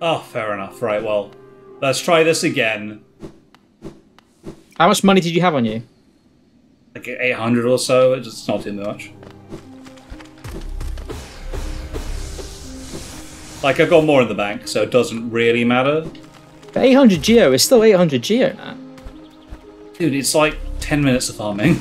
Oh, fair enough. Right, well, let's try this again. How much money did you have on you? Like 800 or so. It's just not too much. Like, I've got more in the bank, so it doesn't really matter. But 800 geo is still 800 geo now. Dude, it's like 10 minutes of farming.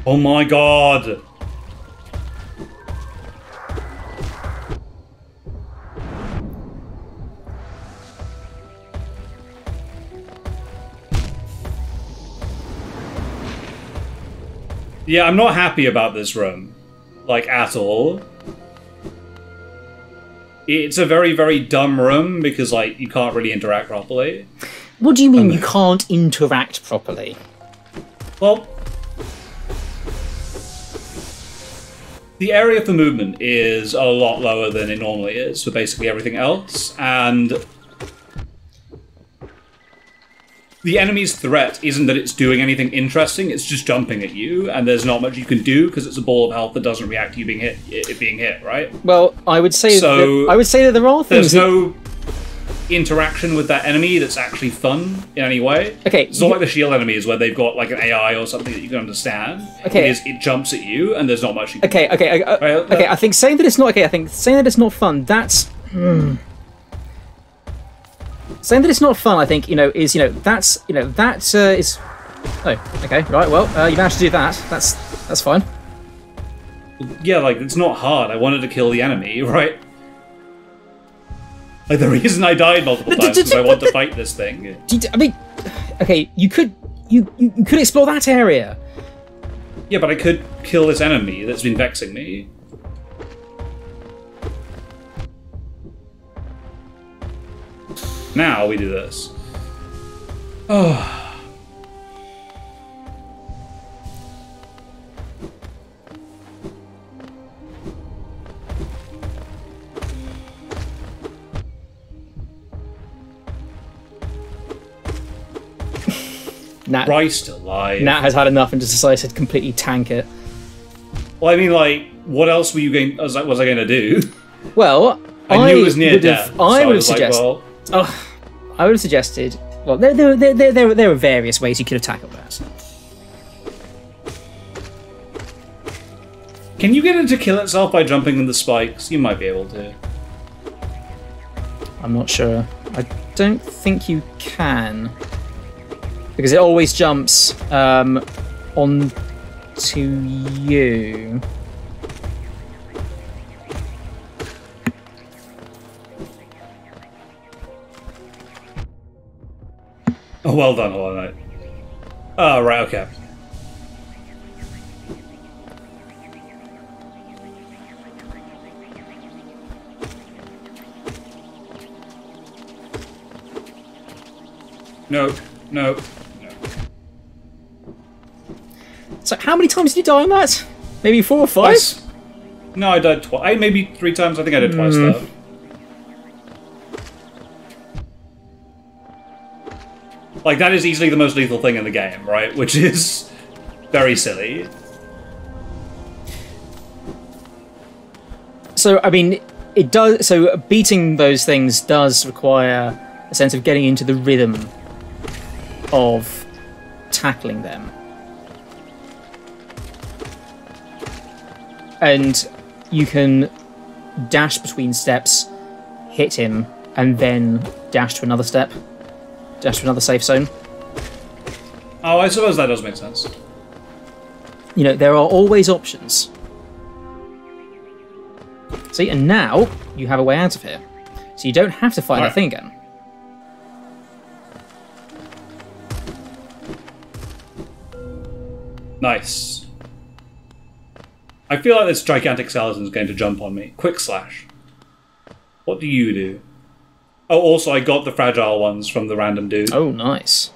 Oh my god! Yeah, I'm not happy about this room. Like, at all. It's a very, very dumb room because, like, you can't really interact properly. What do you mean you can't interact properly? Well, the area for movement is a lot lower than it normally is for basically everything else, and the enemy's threat isn't that it's doing anything interesting, it's just jumping at you, and there's not much you can do because it's a ball of health that doesn't react to you being hit, right? Well, I would say that there are things. There's no interaction with that enemy that's actually fun in any way. Okay, it's not like the shield enemies where they've got like an AI or something that you can understand. Okay, it jumps at you, and there's not much you can do. Okay. I think saying that it's not okay. I think saying that it's not fun. That's saying that it's not fun. I think is is. Oh, okay, right. Well, you managed to do that. That's fine. Yeah, like it's not hard. I wanted to kill the enemy, right? Like, the reason I died multiple times is I want to fight this thing. I mean, okay, you could explore that area. Yeah, but I could kill this enemy that's been vexing me. Now we do this. Oh. Christ alive. Nat has had enough and just decided to completely tank it. Well, I mean, like, what else were you going? Was I going to do? Well, I knew it was near death. I would have suggested. I would have suggested. Well, there were various ways you could have tackled that. Can you get it to kill itself by jumping in the spikes? You might be able to. I'm not sure. I don't think you can. Because it always jumps onto you. Oh, well done, Hollow Knight. Oh, right, okay. No. So how many times did you die on that? Maybe 4 or 5? Twice. No, I died twice. Maybe 3 times. I think I did twice though. Like, that is easily the most lethal thing in the game, right? Which is very silly. So, I mean, it does. So, beating those things does require a sense of getting into the rhythm of tackling them. And you can dash between steps, hit him, and then dash to another step. Dash to another safe zone. Oh, I suppose that does make sense. There are always options. See, and now you have a way out of here. So you don't have to fight that thing again. Nice. I feel like this gigantic skeleton is going to jump on me. Quick slash. What do you do? Oh, also, I got the fragile ones from the random dude. Oh, nice.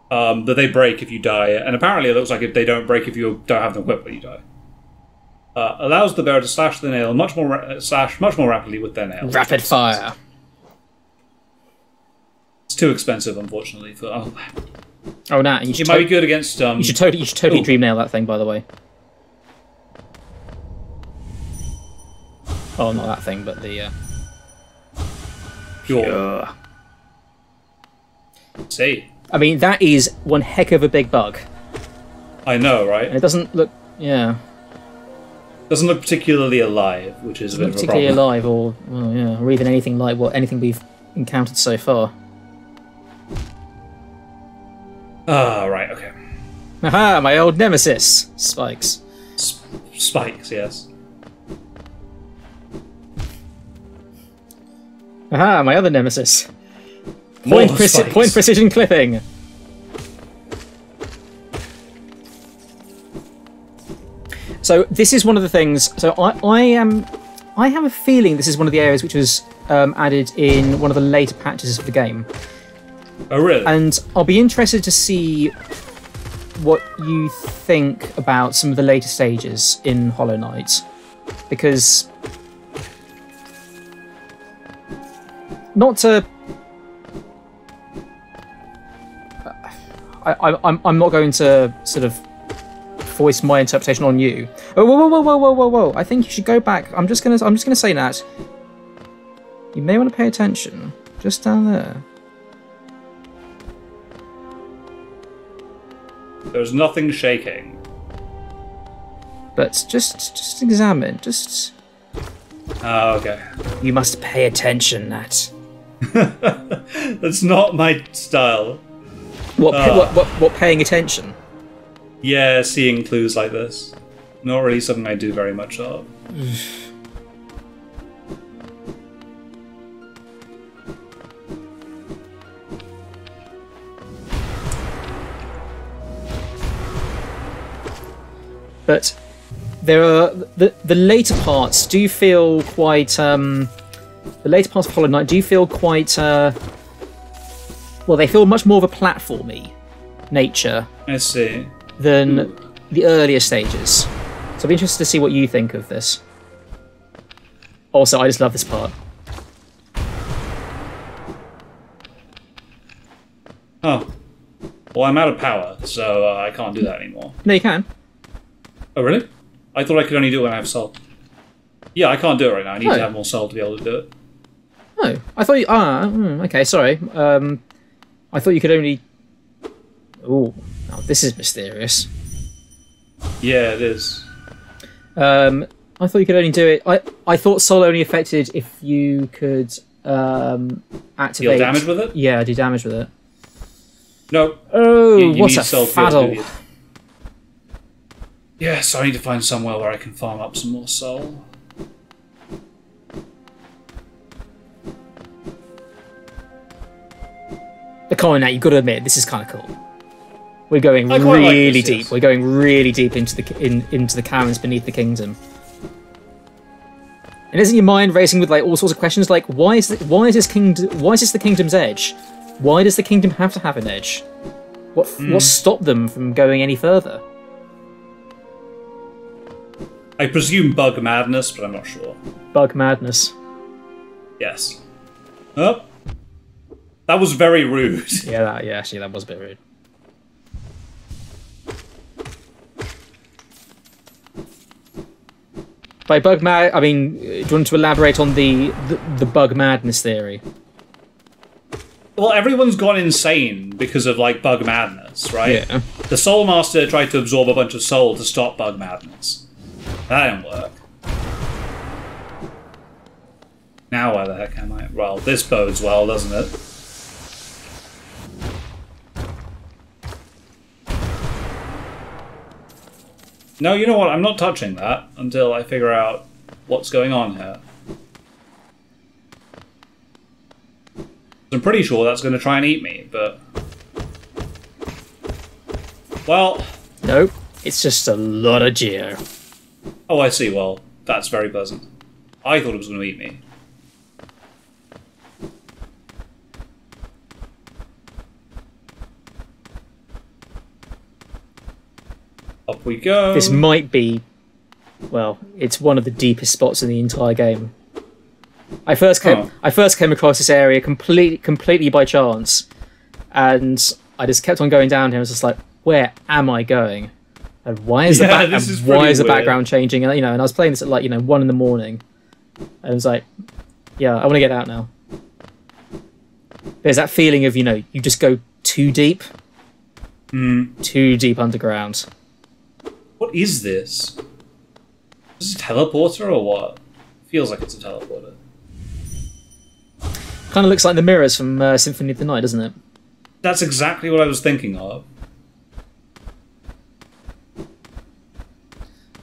That they break if you die, and apparently it looks like they don't break if you don't have them equipped when you die. Allows the bearer to slash the nail much more rapidly with their nail. Rapid fire. It's too expensive, unfortunately. For Oh, Nat, you should, He might be good against. you should totally Ooh. dream nail that thing, by the way. Oh, not that thing, but the. Pure. See, I mean, that is one heck of a big bug, I know, and right? it doesn't look. Yeah, Doesn't look particularly alive, which is a bit not of a particularly problem. alive, or well, yeah, or even anything like anything we've encountered so far. Ah, right, okay. Aha! My old nemesis, spikes. Spikes, yes. Aha! My other nemesis. More Point spikes. precision clipping. So this is one of the things. So I have a feeling this is one of the areas which was added in one of the later patches of the game, Oh, really? and I'll be interested to see what you think about some of the later stages in Hollow Knight, because not to. I'm not going to sort of voice my interpretation on you. Oh, whoa! I think you should go back. I'm just gonna say that you may want to pay attention. Just down there. There's nothing shaking. But just examine. Just Oh, okay. you must pay attention, Nat. That's not my style. What paying attention? Yeah, seeing clues like this. Not really something I do very much of. But there are the later parts. Do you feel quite the later parts of Hollow Knight? Do you feel quite well? They feel much more of a platformy nature I see. than the earlier stages. So I'd be interested to see what you think of this. Also, I just love this part. Oh. Well, I'm out of power, so I can't do that anymore. No, you can. Oh, really? I thought I could only do it when I have soul. Yeah, I can't do it right now. I need Oh. to have more soul to be able to do it. Oh, I thought you. Okay, sorry. I thought you could only. Oh, now this is mysterious. Yeah, it is. I thought you could only do it. I thought soul only affected if you could activate. Deal damage with it? Yeah, do damage with it. No. Oh, You what need a soul to be able to do faddle! it. Yes, I need to find somewhere where I can farm up some more soul. But come on now, you've got to admit this is kind of cool. We're going I quite like really this, deep. yes. We're going really deep into the caverns beneath the kingdom. And isn't your mind racing with like all sorts of questions like why is this the kingdom's edge? Why does the kingdom have to have an edge? What stopped them from going any further? I presume bug madness, but I'm not sure. Bug madness. Yes. Oh. That was very rude. Yeah, actually that was a bit rude. By bug mad, I mean, do you want to elaborate on the bug madness theory? Well, everyone's gone insane because of, like, bug madness, right? Yeah. The Soul Master tried to absorb a bunch of soul to stop bug madness. That didn't work. Now where the heck am I? Well, this bodes well, doesn't it? No, you know what? I'm not touching that until I figure out what's going on here. I'm pretty sure that's going to try and eat me, but... Well... Nope, it's just a lot of geo. Oh, I see. Well, that's very pleasant. I thought it was going to eat me. Up we go. This might be, well, it's one of the deepest spots in the entire game. I first came across this area completely by chance, and I just kept on going down here. I was just like, where am I going? And why is the background changing? And and I was playing this at like 1 in the morning. And I was like, yeah, I want to get out now. There's that feeling of you just go too deep, too deep underground. What is this? Is it a teleporter or what? Feels like it's a teleporter. Kind of looks like the mirrors from Symphony of the Night, doesn't it? That's exactly what I was thinking of.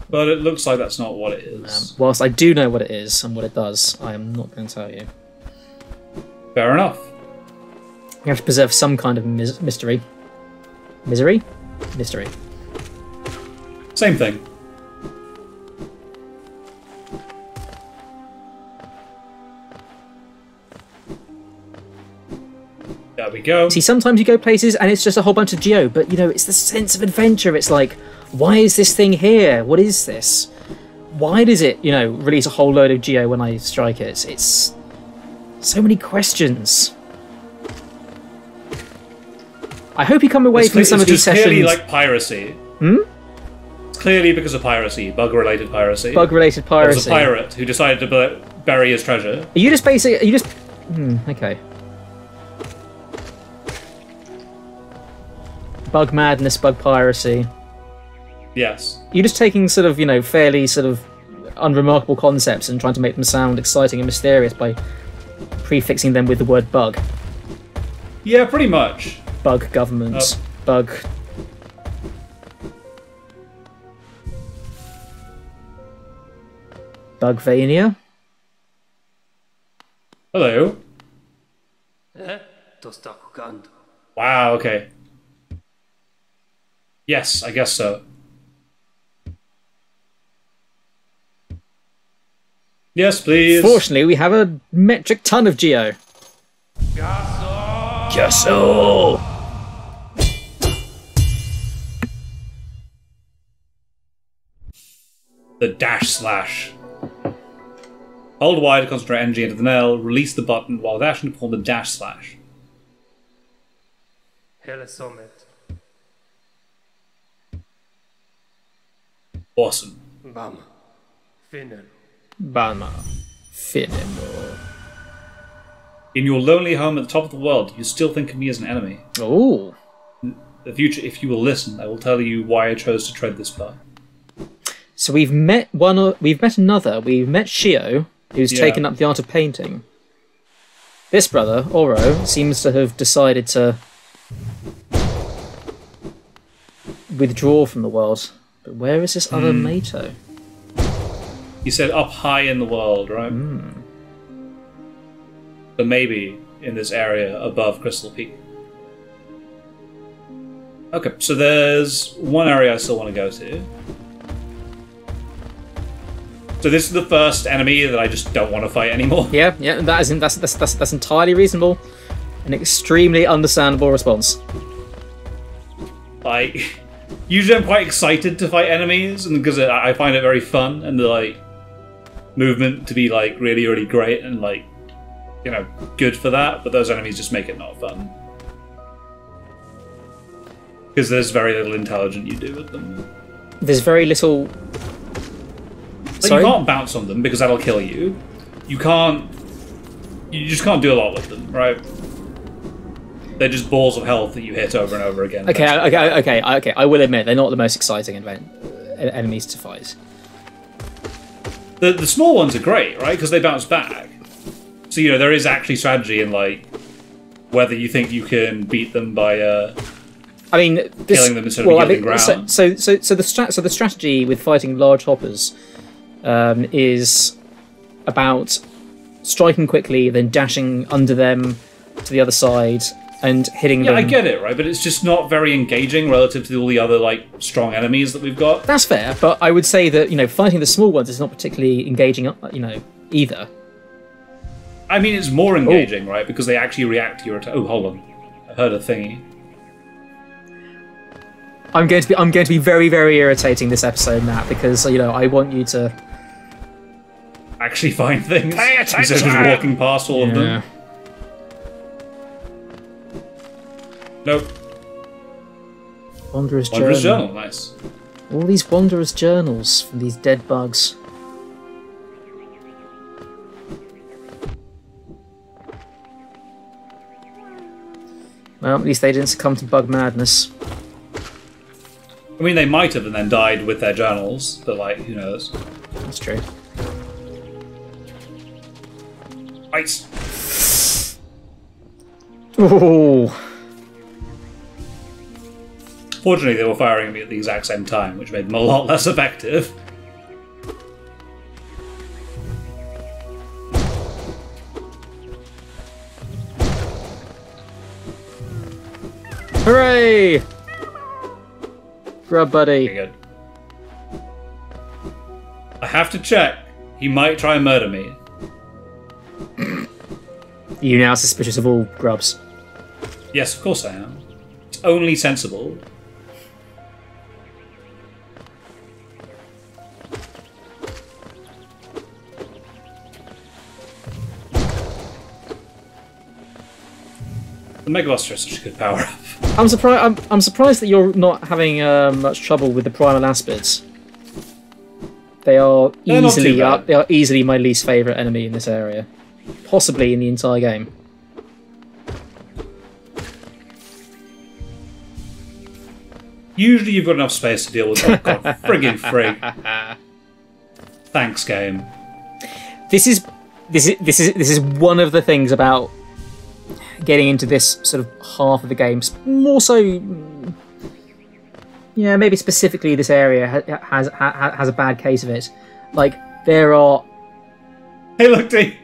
But it looks like that's not what it is. Whilst I do know what it is and what it does, I am not going to tell you. Fair enough. You have to preserve some kind of mystery. Misery? Mystery. Same thing. There we go. See, sometimes you go places and it's just a whole bunch of geo, but it's the sense of adventure. It's like, why is this thing here? What is this? Why does it, release a whole load of geo when I strike it? It's so many questions. I hope you come away from some of these sessions. It's clearly like piracy. It's clearly because of piracy, bug-related piracy. Bug-related piracy. There was a pirate who decided to bury his treasure. Are you just basically? Are you just? Okay. Bug madness, bug piracy. Yes. You're just taking sort of, fairly sort of unremarkable concepts and trying to make them sound exciting and mysterious by prefixing them with the word bug. Yeah, pretty much. Bug government. Bug. Bugvania. Hello. Wow, okay. Yes, I guess so. Yes, please. Fortunately, we have a metric ton of geo. Castle! The dash slash. Hold Y to concentrate energy into the nail. Release the button while dashing to perform the dash slash. Awesome. Bama. Finemo. In your lonely home at the top of the world, you still think of me as an enemy. Oh. In the future, if you will listen, I will tell you why I chose to tread this path. So we've met another. We've met Shio, who's taken up the art of painting. This brother, Oro, seems to have decided to withdraw from the world. But where is this other Mato? You said up high in the world, right? So maybe in this area above Crystal Peak. Okay, so there's one area I still want to go to. So this is the first enemy that I just don't want to fight anymore. Yeah, that's entirely reasonable. An extremely understandable response. Like, usually I'm quite excited to fight enemies, and because I find it very fun, and the like movement to be like really, really great, and like good for that. But those enemies just make it not fun because there's very little intelligent you do with them. There's very little. Like, you can't bounce on them because that'll kill you. You just can't do a lot with them, right? They're just balls of health that you hit over and over again. Okay. I will admit they're not the most exciting enemies to fight. The small ones are great, right? Because they bounce back. So there is actually strategy in like whether you think you can beat them by killing them instead of giving ground. So the strategy with fighting large hoppers is about striking quickly, then dashing under them to the other side and hitting them. Yeah, I get it, right? But it's just not very engaging relative to all the other like strong enemies that we've got. That's fair, but I would say that fighting the small ones is not particularly engaging, either. I mean, it's more engaging, right? Because they actually react to your attack. Oh, hold on, I heard a thingy. I'm going to be very, very irritating this episode, Matt, because I want you to actually find things Pay attention! instead of just walking past all of them. Nope. Wanderer's Wanderer's Journal. Journal, nice. All these Wanderer's Journals from these dead bugs. Well, at least they didn't succumb to bug madness. I mean, they might have and then died with their journals, but like, who knows? That's true. Ice! Ooh. Fortunately, they were firing at me at the exact same time, which made them a lot less effective. Hooray! Grub buddy. Very good. I have to check. He might try and murder me. You now suspicious of all grubs. Yes, of course I am. It's only sensible. The Mega Buster is such a good power up. I'm surprised. I'm surprised that you're not having much trouble with the primal aspids. They are They're not too easily bad. They are easily my least favourite enemy in this area, possibly in the entire game. Usually you've got enough space to deal with them. God, friggin' frig. Thanks, game. This is one of the things about getting into this sort of half of the game. More so, yeah, maybe specifically this area has a bad case of it. Like there are. Hey, look, D!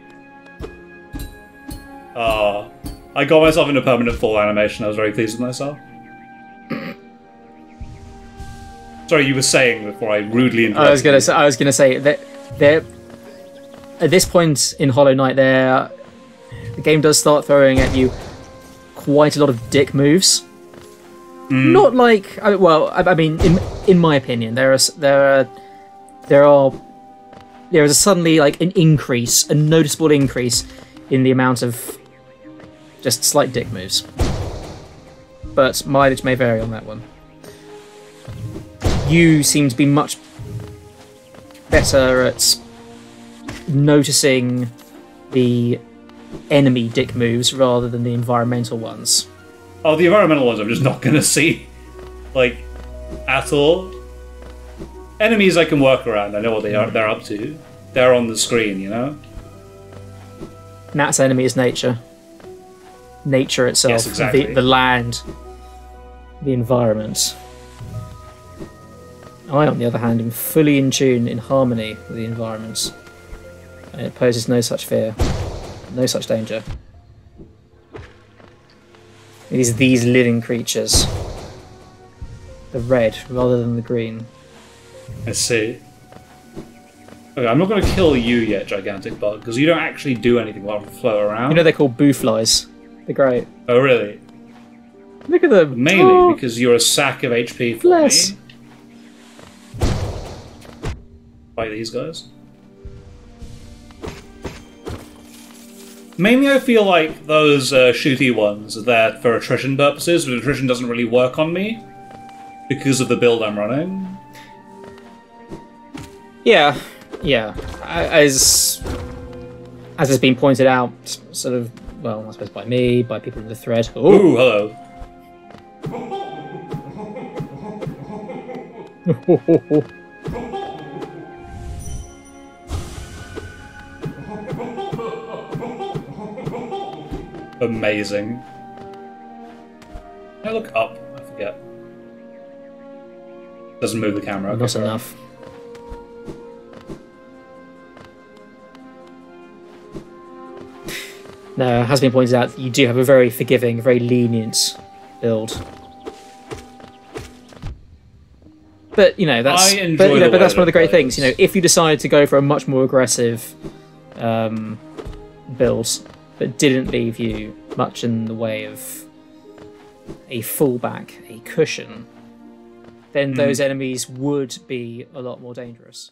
Oh, I got myself into permanent full animation. I was very pleased with myself. Sorry, you were saying before I rudely interrupted. I was gonna say that there. At this point in Hollow Knight, the game does start throwing at you quite a lot of dick moves. Not like, I mean, in my opinion, there is suddenly like an increase, a noticeable increase in the amount of just slight dick moves. But mileage may vary on that one. You seem to be much better at noticing the enemy dick moves rather than the environmental ones. Oh, the environmental ones I'm just not going to see. Like, at all. Enemies I can work around. I know what they're up to. They're on the screen, you know? Nat's enemy is nature. Nature itself. Yes, exactly. The land. The environment. I, on the other hand, am fully in tune, in harmony with the environment. And it poses no such fear. No such danger. It is these living creatures. The red rather than the green. I see. Okay, I'm not going to kill you yet, Gigantic Bug, because you don't actually do anything while you float around. You know they're called boo flies. They're great. Oh, really? Look at them. Mainly Oh, because you're a sack of HP for bless. me. Fight these guys. Mainly I feel like those shooty ones are there for attrition purposes, but attrition doesn't really work on me because of the build I'm running. Yeah, yeah. As has been pointed out, sort of, well, I suppose by me, by people in the thread. Ooh. Ooh, hello. Amazing. Can I look up? I forget. Doesn't move the camera. Not Okay, right. enough. No, it has been pointed out that you do have a very forgiving, very lenient build. But you know that's I enjoy the but way that's that one of the it great plays. things. You know, if you decide to go for a much more aggressive build that didn't leave you much in the way of a fallback, a cushion, then those enemies would be a lot more dangerous.